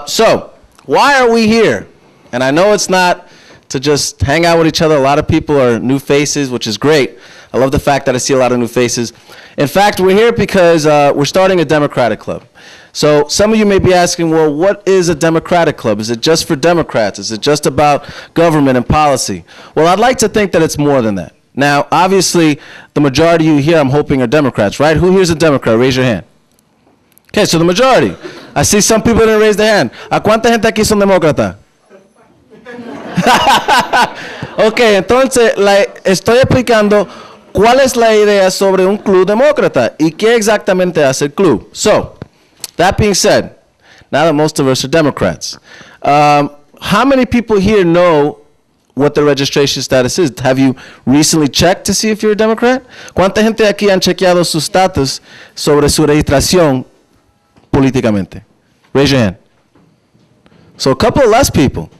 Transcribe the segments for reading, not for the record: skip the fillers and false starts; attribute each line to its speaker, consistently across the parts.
Speaker 1: So, why are we here? And I know it's not to just hang out with each other. A lot of people are new faces, which is great. I love the fact that I see a lot of new faces. In fact, we're here because we're starting a Democratic Club. So some of you may be asking, well, what is a Democratic Club? Is it just for Democrats? Is it just about government and policy? Well, I'd like to think that it's more than that. Now, obviously, the majority of you here, I'm hoping, are Democrats, right? Who here is a Democrat? Raise your hand. Okay, so the majority. I see some people didn't raise their hand. ¿A cuánta gente aquí son demócratas? Ok, entonces estoy explicando cuál es la idea sobre un club demócrata y qué exactamente hace el club. So, that being said, now that most of us are Democrats, how many people here know what the registration status is? Have you recently checked to see if you're a Democrat? ¿Cuánta gente aquí han chequeado su status sobre su registración políticamente? Raise your hand. So a couple less people.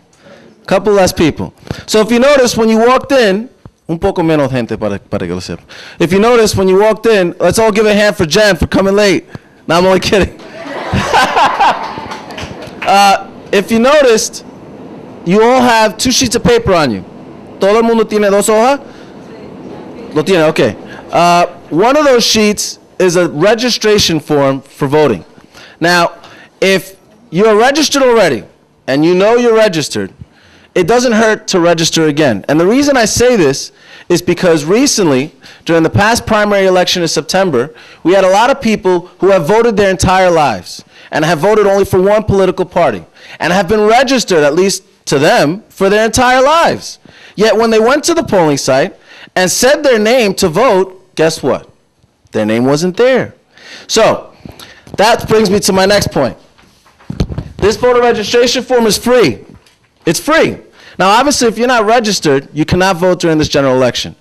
Speaker 1: Couple less people. So if you notice when you walked in, un poco menos gente para que lo sepa. If you notice when you walked in, let's all give a hand for Jen for coming late. No, I'm only kidding. If you noticed, you all have 2 sheets of paper on you. ¿Todo el mundo tiene 2 hojas? Lo tiene, okay. One of those sheets is a registration form for voting. Now, if you're registered already, and you know you're registered, it doesn't hurt to register again. And the reason I say this is because recently, during the past primary election in September, we had a lot of people who have voted their entire lives and have voted only for one political party and have been registered, at least to them, for their entire lives. Yet when they went to the polling site and said their name to vote, guess what? Their name wasn't there. So that brings me to my next point. This voter registration form is free. It's free. Now, obviously, if you're not registered, you cannot vote during this general election.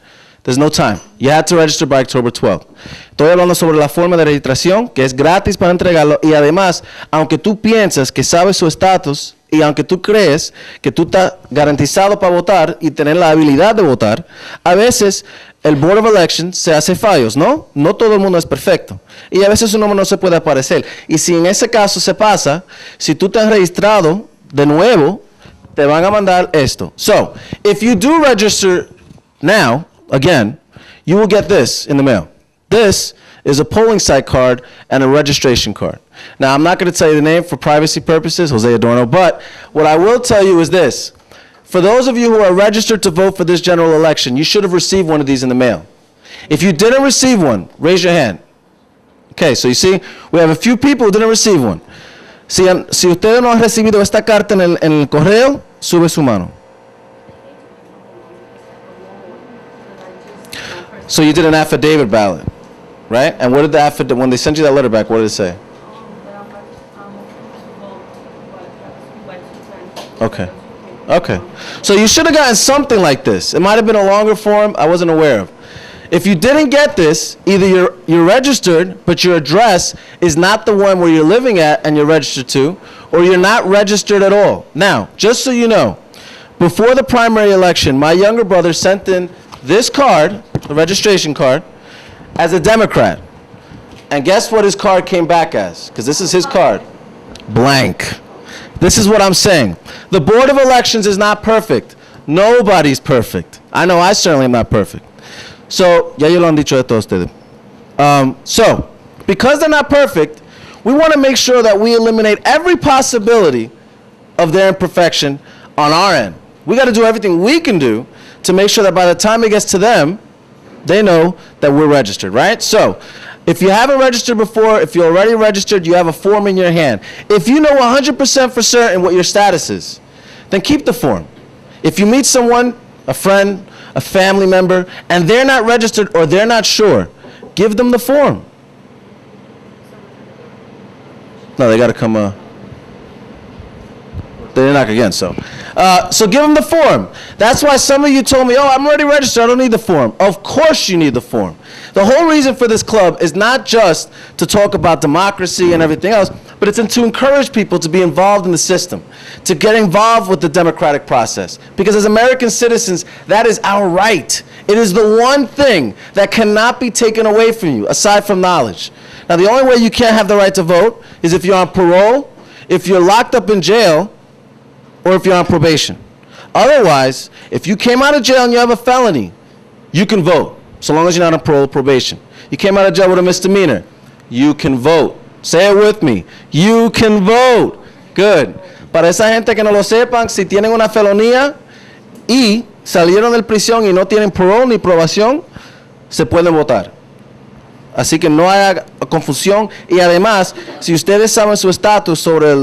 Speaker 1: There's no time. You have to register by October 12th. Estoy hablando sobre la forma de registración, que es gratis para entregarlo, y además, aunque tú piensas que sabes su estatus, y aunque tú crees que tú estás garantizado para votar y tener la habilidad de votar, a veces el Board of Elections se hace fallos, ¿no? No todo el mundo es perfecto. Y a veces su nombre no se puede aparecer. Y si en ese caso se pasa, si tú te has registrado de nuevo, te van a mandar esto. So, if you do register now, again, you will get this in the mail. This is a polling site card and a registration card. Now, I'm not going to tell you the name for privacy purposes, Jose Adorno, but what I will tell you is this. For those of you who are registered to vote for this general election, you should have received one of these in the mail. If you didn't receive one, raise your hand. Okay, so you see, we have a few people who didn't receive one. Si ustedes no han recibido esta carta en el correo, sube su mano. So you did an affidavit ballot, right? And what did the affidavit, when they sent you that letter back, what did it say? Okay. Okay. So you should have gotten something like this. It might have been a longer form I wasn't aware of. If you didn't get this, either you're registered, but your address is not the one where you're living at and you're registered to, or you're not registered at all. Now, just so you know, before the primary election, my younger brother sent in this card, the registration card, as a Democrat. And guess what his card came back as? Because this is his card. Blank. This is what I'm saying. The Board of Elections is not perfect. Nobody's perfect. I know I certainly am not perfect. So, ya yo lo han dicho de todos ustedes. So, because they're not perfect, we want to make sure that we eliminate every possibility of their imperfection on our end. We got to do everything we can do to make sure that by the time it gets to them, they know that we're registered, right? So, if you haven't registered before, if you're already registered, you have a form in your hand. If you know 100% for certain what your status is, then keep the form. If you meet someone, a friend, a family member, and they're not registered or they're not sure, give them the form. No, they got to come, they knock again, so give them the form. That's why some of you told me, oh, I'm already registered, I don't need the form. Of course you need the form. The whole reason for this club is not just to talk about democracy and everything else, but it's to encourage people to be involved in the system, to get involved with the democratic process. Because as American citizens, that is our right. It is the one thing that cannot be taken away from you, aside from knowledge. Now, the only way you can't have the right to vote is if you're on parole, if you're locked up in jail or if you're on probation. Otherwise, if you came out of jail and you have a felony, you can vote, so long as you're not on parole or probation. You came out of jail with a misdemeanor, you can vote. Say it with me. You can vote. Good. Para esa gente que no lo sepan, si tienen una felonía y salieron de prisión y no tienen parole ni probación, se pueden votar. Así que no haya confusión. Y además, si ustedes saben su estatus sobre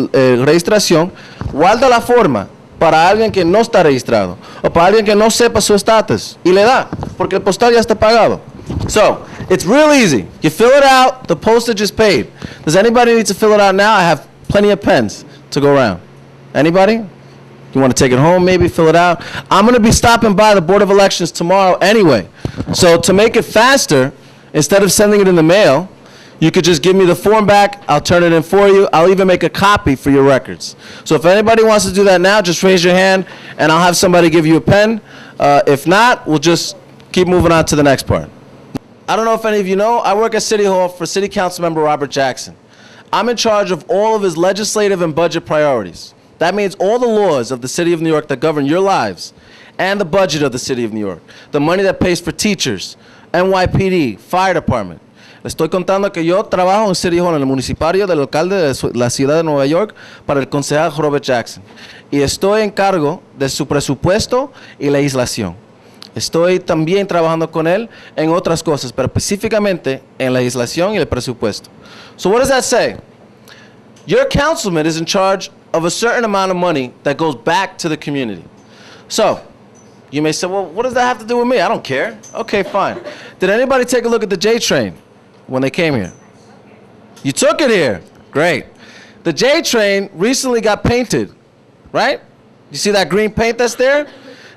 Speaker 1: registración, guarda la forma para alguien que no está registrado o para alguien que no sepa su estatus y le da, porque el postal ya está pagado. So, it's real easy. You fill it out, the postage is paid. Does anybody need to fill it out now? I have plenty of pens to go around. Anybody? You want to take it home, maybe fill it out? I'm going to be stopping by the Board of Elections tomorrow anyway. So to make it faster, instead of sending it in the mail, you could just give me the form back, I'll turn it in for you, I'll even make a copy for your records. So if anybody wants to do that now, just raise your hand and I'll have somebody give you a pen. If not, we'll just keep moving on to the next part. I don't know if any of you know, I work at City Hall for City Council Member Robert Jackson. I'm in charge of all of his legislative and budget priorities. That means all the laws of the City of New York that govern your lives and the budget of the City of New York. The money that pays for teachers, NYPD, Fire Department. Le estoy contando que yo trabajo en City Hall, en el municipio del alcalde de la ciudad de Nueva York, para el concejal Robert Jackson. Y estoy en cargo de su presupuesto y legislación. Estoy también trabajando con él en otras cosas, pero específicamente en legislación y el presupuesto. So what does that say? Your councilman is in charge of a certain amount of money that goes back to the community. So, you may say, well, what does that have to do with me? I don't care. Okay, fine. Did anybody take a look at the J train when they came here? You took it here. Great. The J train recently got painted, right? You see that green paint that's there?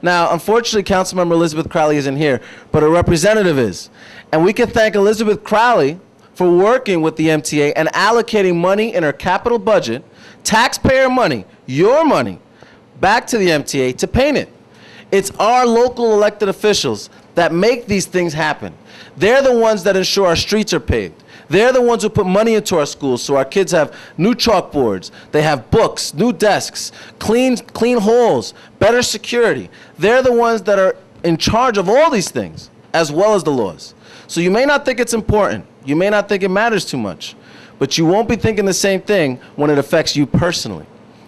Speaker 1: Now, unfortunately, Councilmember Elizabeth Crowley isn't here, but a representative is. And we can thank Elizabeth Crowley for working with the MTA and allocating money in her capital budget, taxpayer money, your money, back to the MTA to paint it. It's our local elected officials that make these things happen. They're the ones that ensure our streets are paved. They're the ones who put money into our schools so our kids have new chalkboards, they have books, new desks, clean halls, better security. They're the ones that are in charge of all these things, as well as the laws. So you may not think it's important, you may not think it matters too much, but you won't be thinking the same thing when it affects you personally.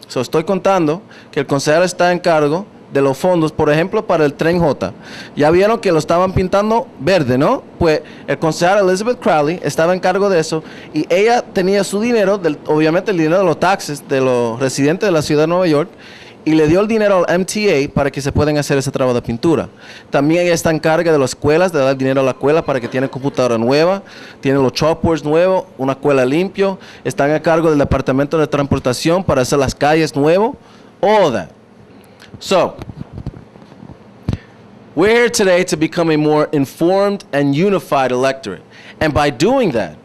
Speaker 1: So estoy contando que el concejal está en cargo de los fondos, por ejemplo, para el Tren J. Ya vieron que lo estaban pintando verde, ¿no? Pues el concejal Elizabeth Crowley estaba en cargo de eso y ella tenía su dinero, obviamente el dinero de los taxes de los residentes de la ciudad de Nueva York, y le dio el dinero al MTA para que se puedan hacer ese trabajo de pintura. También ella está en cargo de las escuelas, de dar dinero a la escuela para que tienen computadora nueva, tienen los chalkboards nuevos, una escuela limpio, están a cargo del departamento de transportación para hacer las calles nuevos, all of that. So, we're here today to become a more informed and unified electorate. And by doing that,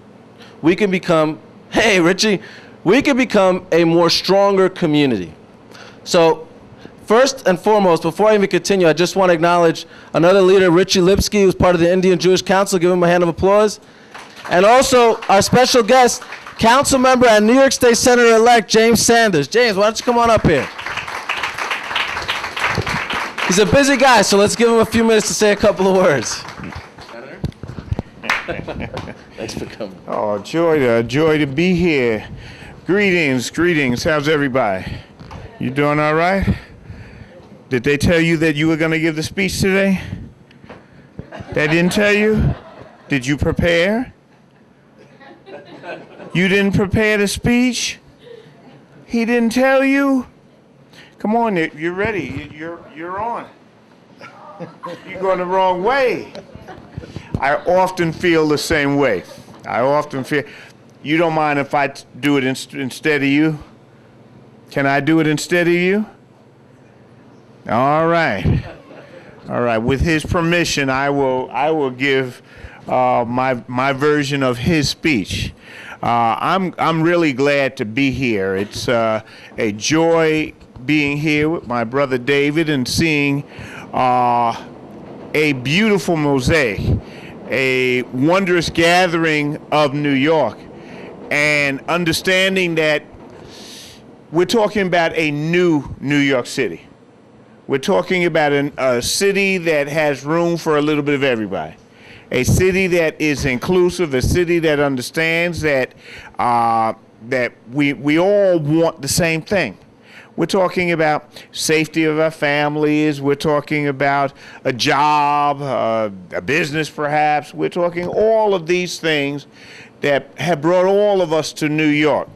Speaker 1: we can become, hey Richie, we can become a more stronger community. So, first and foremost, before I even continue, I just want to acknowledge another leader, Richie Lipsky, who's part of the Indian Jewish Council. Give him a hand of applause. And also, our special guest, Council Member and New York State Senator-elect James Sanders. James, why don't you come on up here? He's a busy guy, so let's give him a few minutes to say a couple of words. Thanks for coming.
Speaker 2: Oh, joy to be here. Greetings. How's everybody? You doing all right? Did they tell you that you were going to give the speech today? They didn't tell you? Did you prepare? You didn't prepare the speech? He didn't tell you? Come on, you're ready. You're on. You're going the wrong way. I often feel the same way. You don't mind if I do it instead of you? Can I do it instead of you? All right. With his permission, I will give my version of his speech. I'm really glad to be here. It's a joy being here with my brother David and seeing a beautiful mosaic, a wondrous gathering of New York, and understanding that we're talking about a new New York City. We're talking about a city that has room for a little bit of everybody. A city that is inclusive, a city that understands that that we all want the same thing. We're talking about safety of our families. We're talking about a job, a business perhaps. We're talking all of these things that have brought all of us to New York.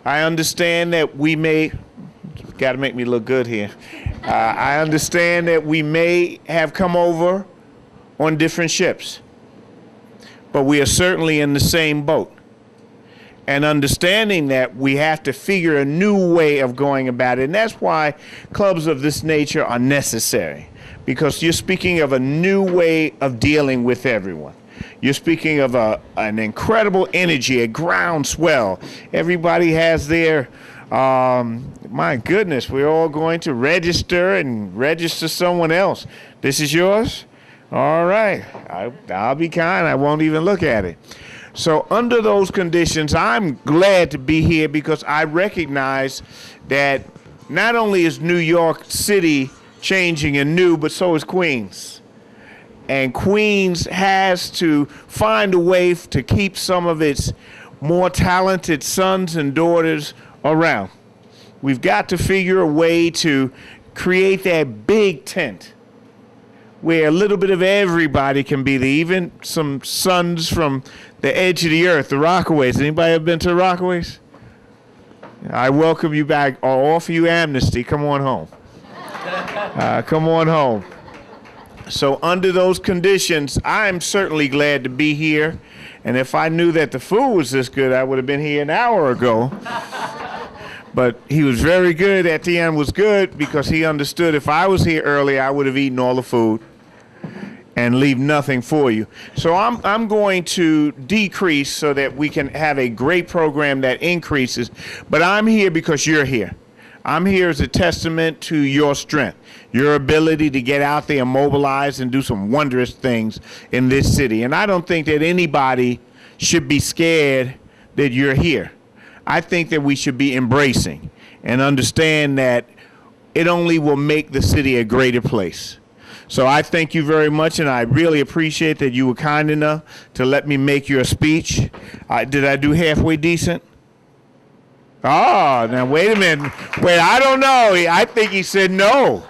Speaker 2: I understand that we may, got to make me look good here. I understand that we may have come over on different ships, but we are certainly in the same boat. And understanding that, we have to figure a new way of going about it. And that's why clubs of this nature are necessary, because you're speaking of a new way of dealing with everyone. You're speaking of an incredible energy, a groundswell. Everybody has their, my goodness, we're all going to register and register someone else. This is yours? All right. I'll be kind. I won't even look at it. So under those conditions, I'm glad to be here, because I recognize that not only is New York City changing and new, but so is Queens. And Queens has to find a way to keep some of its more talented sons and daughters around. We've got to figure a way to create that big tent where a little bit of everybody can be there, even some sons from the edge of the earth, the Rockaways. Anybody ever been to the Rockaways? I welcome you back. I'll offer you amnesty. Come on home. Come on home. So under those conditions, I'm certainly glad to be here. And if I knew that the food was this good, I would have been here an hour ago. But he was very good. Etienne was good, because he understood if I was here early, I would have eaten all the food and leave nothing for you. So I'm going to decrease so that we can have a great program that increases. But I'm here because you're here. I'm here as a testament to your strength, your ability to get out there and mobilize and do some wondrous things in this city. And I don't think that anybody should be scared that you're here. I think that we should be embracing and understand that it only will make the city a greater place. So I thank you very much, and I really appreciate that you were kind enough to let me make your speech. Did I do halfway decent? Oh, now wait a minute. Wait, I don't know. I think he said no.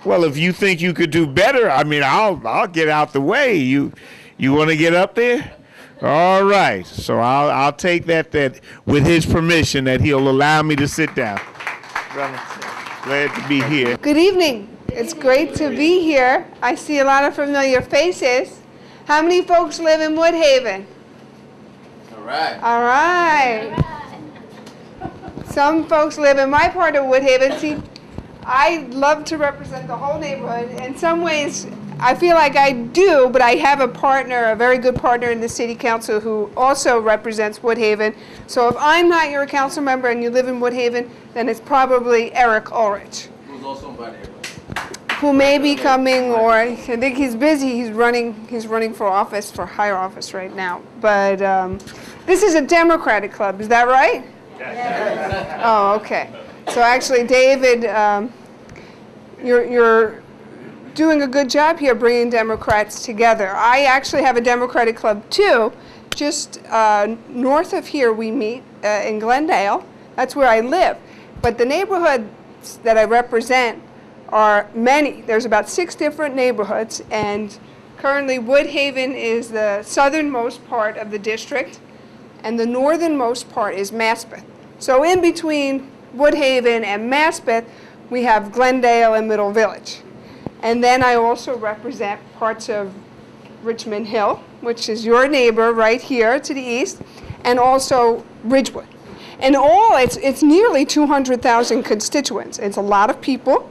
Speaker 2: Well, if you think you could do better, I mean, I'll get out the way. You want to get up there? All right. So I'll take that with his permission, that he'll allow me to sit down. Glad to be here.
Speaker 3: Good evening. It's great to be here. I see a lot of familiar faces. How many folks live in Woodhaven?
Speaker 1: All right.
Speaker 3: All right. Some folks live in my part of Woodhaven. See, I love to represent the whole neighborhood. In some ways, I feel like I do, but I have a partner, a very good partner in the city council who also represents Woodhaven. So if I'm not your council member and you live in Woodhaven, then it's probably Eric Ulrich,
Speaker 1: Who's also invited here.
Speaker 3: who may be coming, or I think he's busy. He's running for office, for higher office right now. But this is a Democratic club, is that right? Yes. Oh, okay. So actually, David, you're doing a good job here bringing Democrats together. I actually have a Democratic club too. Just north of here we meet in Glendale. That's where I live. But the neighborhoods that I represent are many. There's about 6 different neighborhoods, and currently Woodhaven is the southernmost part of the district, and the northernmost part is Maspeth. So in between Woodhaven and Maspeth, we have Glendale and Middle Village. And then I also represent parts of Richmond Hill, which is your neighbor right here to the east, and also Ridgewood. And all, it's nearly 200,000 constituents. It's a lot of people.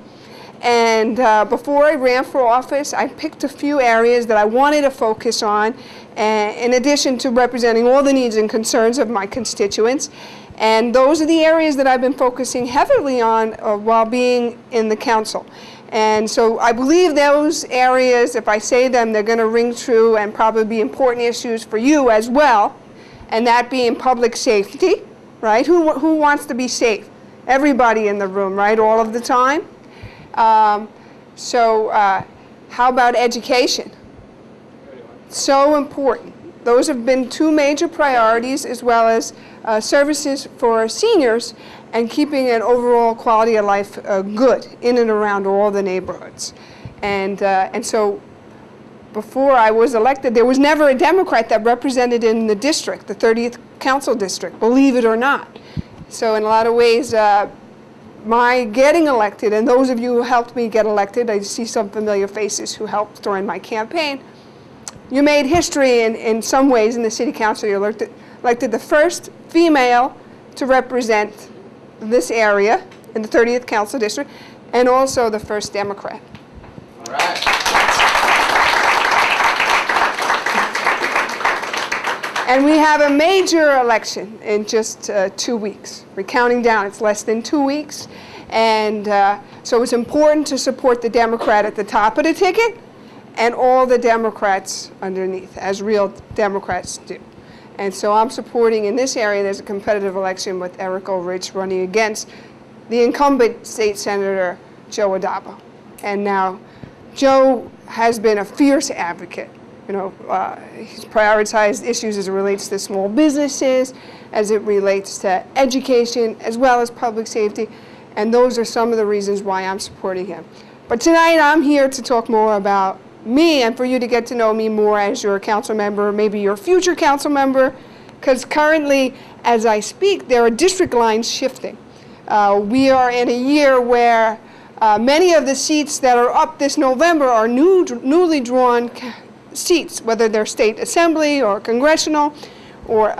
Speaker 3: And before I ran for office, I picked a few areas that I wanted to focus on, in addition to representing all the needs and concerns of my constituents. And those are the areas that I've been focusing heavily on while being in the council. And so I believe those areas, if I say them, they're going to ring true and probably be important issues for you as well, and that being public safety, right? Who wants to be safe? Everybody in the room, right? All of the time. How about education? So important. Those have been two major priorities, as well as services for seniors and keeping an overall quality of life good in and around all the neighborhoods. And so before I was elected, there was never a Democrat that represented in the district, the 30th Council District, believe it or not. So in a lot of ways, my getting elected, and those of you who helped me get elected, I see some familiar faces who helped during my campaign, you made history in some ways in the City Council. You elected the first female to represent this area in the 30th Council District, and also the first Democrat.
Speaker 1: All right.
Speaker 3: And we have a major election in just 2 weeks. We're counting down. It's less than 2 weeks. And so it's important to support the Democrat at the top of the ticket and all the Democrats underneath, as real Democrats do. And so I'm supporting, in this area, there's a competitive election with Eric Ulrich running against the incumbent state senator, Joe Adabo. And now, Joe has been a fierce advocate. You know, he's prioritized issues as it relates to small businesses, as it relates to education, as well as public safety. And those are some of the reasons why I'm supporting him. But tonight, I'm here to talk more about me and for you to get to know me more as your council member, maybe your future council member, because currently, as I speak, there are district lines shifting. We are in a year where many of the seats that are up this November are newly drawn seats, whether they're state assembly or congressional or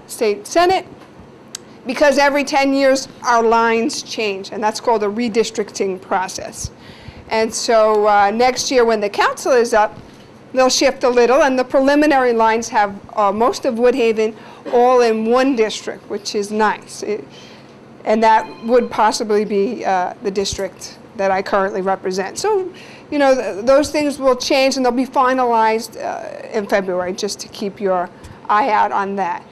Speaker 3: state senate, because every 10 years our lines change, and that's called a redistricting process. And so next year when the council is up, they'll shift a little, and the preliminary lines have most of Woodhaven all in one district, which is nice. And that would possibly be the district that I currently represent. So, you know, those things will change, and they'll be finalized in February, just to keep your eye out on that.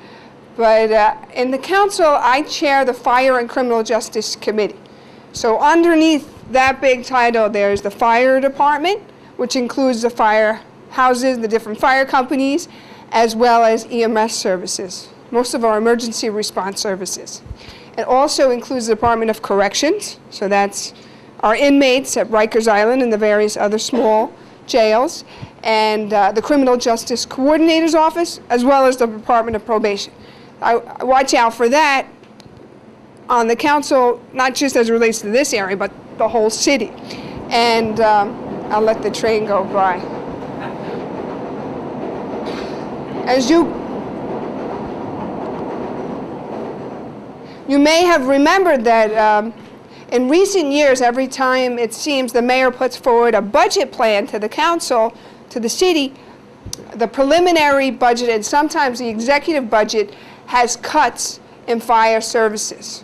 Speaker 3: But in the council, I chair the Fire and Criminal Justice Committee. So underneath that big title, there's the fire department, which includes the fire houses, the different fire companies, as well as EMS services, most of our emergency response services. It also includes the Department of Corrections, so that's our inmates at Rikers Island and the various other small jails, and the Criminal Justice Coordinator's Office, as well as the Department of Probation. I watch out for that on the council, not just as it relates to this area, but the whole city. And I'll let the train go by. As you may have remembered that in recent years, every time it seems the mayor puts forward a budget plan to the council, to the city, the preliminary budget and sometimes the executive budget has cuts in fire services.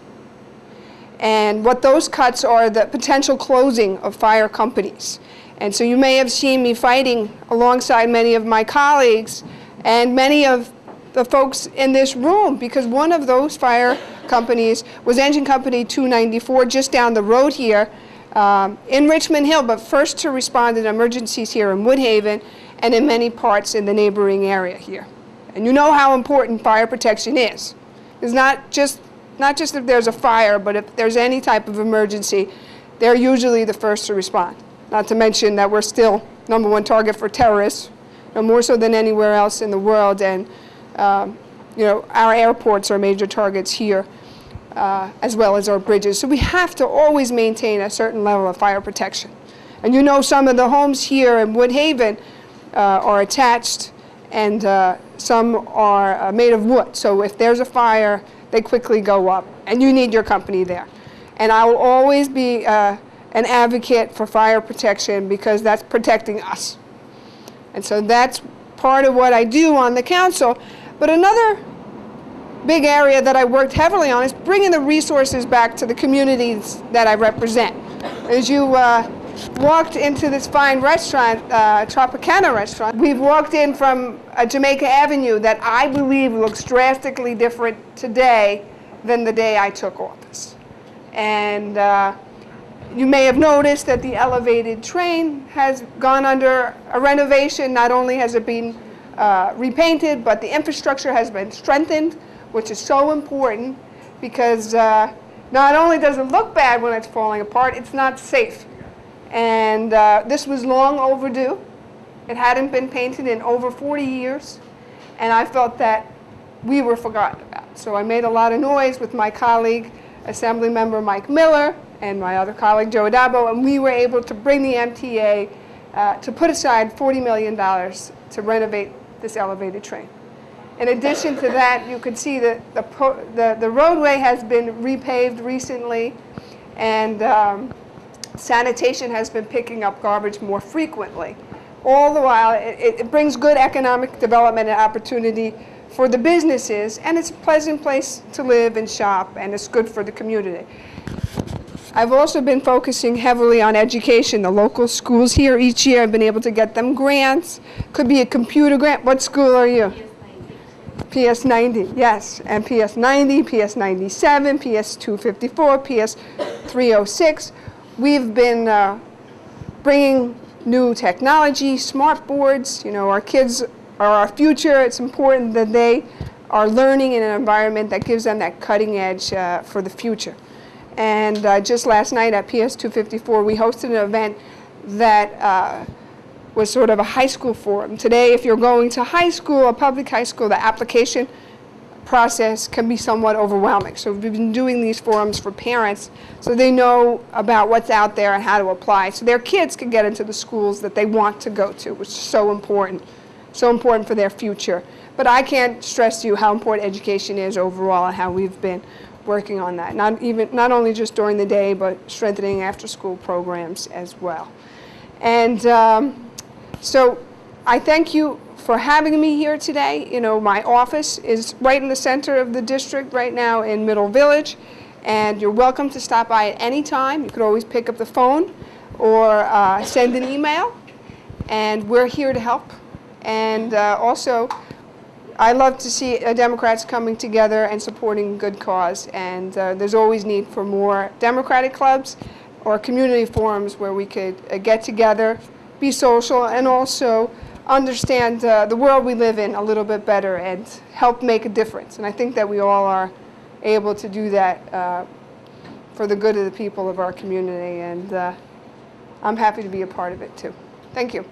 Speaker 3: And what those cuts are, the potential closing of fire companies. And so you may have seen me fighting alongside many of my colleagues and many of the folks in this room, because one of those fire companies was Engine Company 294, just down the road here in Richmond Hill, but first to respond in emergencies here in Woodhaven and in many parts in the neighboring area here. And you know how important fire protection is. It's not just if there's a fire, but if there's any type of emergency, they're usually the first to respond. Not to mention that we're still #1 target for terrorists, more so than anywhere else in the world. And you know, our airports are major targets here, as well as our bridges. So we have to always maintain a certain level of fire protection. And you know, some of the homes here in Woodhaven are attached, and some are made of wood. So if there's a fire, they quickly go up, and you need your company there. And I will always be an advocate for fire protection, because that's protecting us. And so that's part of what I do on the council. But another big area that I worked heavily on is bringing the resources back to the communities that I represent. As you walked into this fine restaurant, Tropicana restaurant, we've walked in from Jamaica Avenue that I believe looks drastically different today than the day I took office. And you may have noticed that the elevated train has gone under a renovation. Not only has it been repainted, but the infrastructure has been strengthened, which is so important because not only does it look bad when it's falling apart, it's not safe. And this was long overdue. It hadn't been painted in over 40 years, and I felt that we were forgotten about. So I made a lot of noise with my colleague, Assembly Member Mike Miller, and my other colleague, Joe Adabo, and we were able to bring the MTA to put aside $40 million to renovate this elevated train. In addition to that, you could see that the roadway has been repaved recently, and sanitation has been picking up garbage more frequently. All the while, it brings good economic development and opportunity for the businesses, and it's a pleasant place to live and shop, and it's good for the community. I've also been focusing heavily on education. The local schools here each year, I've been able to get them grants. Could be a computer grant. What school are you? PS 90, yes, and PS 90, PS 97, PS 254, PS 306. We've been bringing new technology, smart boards. You know, our kids are our future. It's important that they are learning in an environment that gives them that cutting edge for the future. And just last night at PS 254, we hosted an event that was sort of a high school forum. Today, if you're going to high school, a public high school, the application process can be somewhat overwhelming. So we've been doing these forums for parents so they know about what's out there and how to apply, so their kids can get into the schools that they want to go to, which is so important for their future. But I can't stress to you how important education is overall and how we've been working on that. Not only just during the day, but strengthening after-school programs as well. And so I thank you for having me here today. You know, my office is right in the center of the district right now in Middle Village, and you're welcome to stop by at any time. You could always pick up the phone or send an email, and we're here to help. And also, I love to see Democrats coming together and supporting good cause, and there's always need for more Democratic clubs or community forums where we could get together, be social, and also understand the world we live in a little bit better and help make a difference. And I think that we all are able to do that for the good of the people of our community, and I'm happy to be a part of it too. Thank you.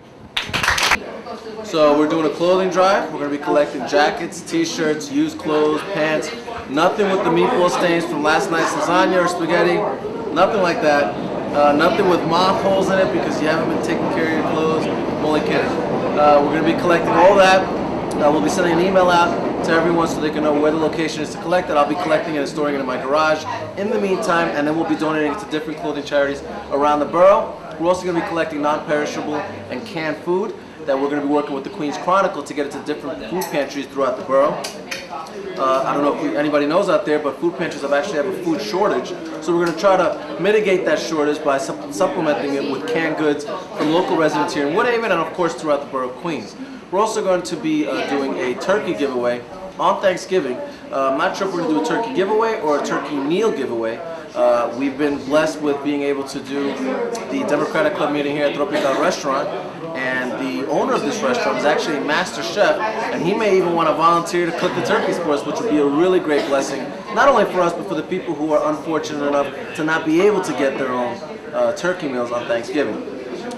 Speaker 1: So we're doing a clothing drive. We're going to be collecting jackets, t-shirts, used clothes, pants, nothing with the meatball stains from last night's lasagna or spaghetti, nothing like that. Nothing with moth holes in it because you haven't been taking care of your clothes. I'm only kidding. We're going to be collecting all that. We'll be sending an email out to everyone so they can know where the location is to collect it. I'll be collecting it and storing it in my garage in the meantime, and then we'll be donating it to different clothing charities around the borough. We're also going to be collecting non-perishable and canned food that we're going to be working with the Queens Chronicle to get it to different food pantries throughout the borough. I don't know if anybody knows out there, but food pantries have a food shortage. So we're going to try to mitigate that shortage by supplementing it with canned goods from local residents here in Woodhaven and of course throughout the borough of Queens. We're also going to be doing a turkey giveaway on Thanksgiving. I'm not sure if we're going to do a turkey giveaway or a turkey meal giveaway. We've been blessed with being able to do the Democratic Club meeting here at Tropical Restaurant, and the owner of this restaurant is actually a master chef, and he may even want to volunteer to cook the turkeys for us, which would be a really great blessing, not only for us, but for the people who are unfortunate enough to not be able to get their own turkey meals on Thanksgiving.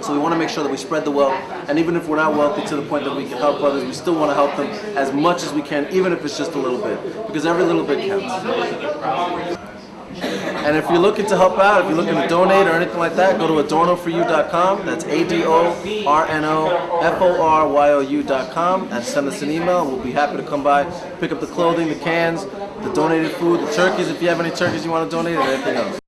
Speaker 1: So we want to make sure that we spread the wealth, and even if we're not wealthy to the point that we can help others, we still want to help them as much as we can, even if it's just a little bit, because every little bit counts. And if you're looking to help out, if you're looking to donate or anything like that, go to adornoforyou.com. That's ADORNOFORYOU.com, and send us an email. We'll be happy to come by, pick up the clothing, the cans, the donated food, the turkeys if you have any turkeys you want to donate, and anything else.